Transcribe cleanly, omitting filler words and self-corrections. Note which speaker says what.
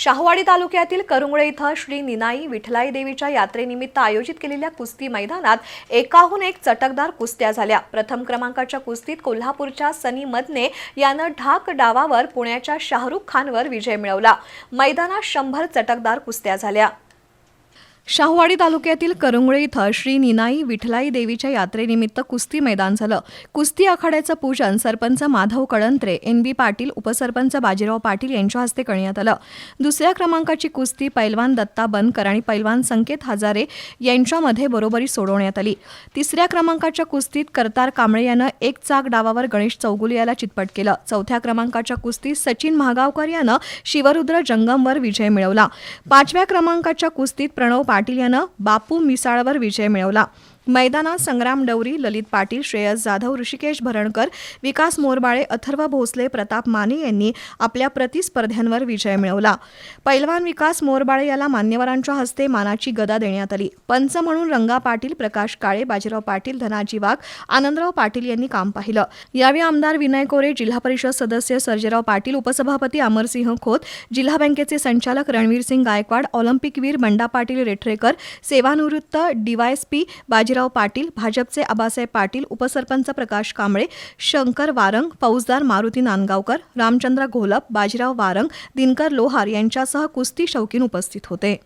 Speaker 1: शाहूवाडी तालुक्यातील करुंगळे इथं श्री निनाई विठलाई देवीच्या यात्रेनिमित्त आयोजित केलेल्या कुस्ती मैदानात एकाहून एक चटकदार कुस्त्या झाल्या। प्रथम क्रमांकाच्या कुस्तीत कोल्हापूरच्या सनी मदने यानं ढाक डावावर पुण्याच्या शाहरुख खानवर विजय मिळवला। मैदानात 100 चटकदार कुस्त्या झाल्या। शाहूवाडी तालुक्यातील करुंगळे इथं श्री निनाई विठलाई देवीच्या यात्रेनिमित्त कुस्ती मैदान झालं। कुस्ती आखाड्याचं पूजन सरपंच माधव कळंत्रे, NB पाटील, उपसरपंच बाजीराव पाटील यांच्या हस्ते करण्यात आलं। दुसऱ्या क्रमांकाची कुस्ती पैलवान दत्ता बनकर आणि पैलवान संकेत हजारे यांच्यामध्ये बरोबरी सोडवण्यात आली। तिसऱ्या क्रमांकाच्या कुस्तीत करतार कांबळे यानं एक चाक डावावर गणेश चौगुले याला चितपट केलं। चौथ्या क्रमांकाच्या कुस्तीत सचिन महागावकर यानं शिवरुद्र जंगमवर विजय मिळवला। पाचव्या क्रमांकाच्या कुस्तीत प्रणव पाटील यानं बापू मिसाळवर विजय मिळवला। मैदानात संग्राम डवरी, ललित पाटील, श्रेयस जाधव, ऋषिकेश भरणकर, विकास मोरबाळे, अथर्व भोसले, प्रताप माने यांनी आपल्या प्रतिस्पर्ध्यांवर विजय मिळवला। पैलवान विकास मोरबाळे याला मान्यवरांच्या हस्ते मानाची गदा देण्यात आली। पंच म्हणून रंगा पाटील, प्रकाश काळे, बाजीराव पाटील, धनाजी वाघ, आनंदराव पाटील यांनी काम पाहिलं। यावेळी आमदार विनय कोरे, जिल्हा परिषद सदस्य सर्जेराव पाटील, उपसभापती अमरसिंह खोत, जिल्हा बँकेचे संचालक रणवीर सिंग गायकवाड, ऑलिम्पिकवीर बंडा पाटील रेठरेकर, सेवानिवृत्त DYSP बाजीराव पाटील, भाजपचे आबासाहेब पाटील, उपसरपंच प्रकाश कांबळे, शंकर वारंग, फौजदार मारुती नांदगावकर, रामचंद्र घोलप, बाजीराव वारंग, दिनकर लोहार यांच्यासह कुस्ती शौकीन उपस्थित होते।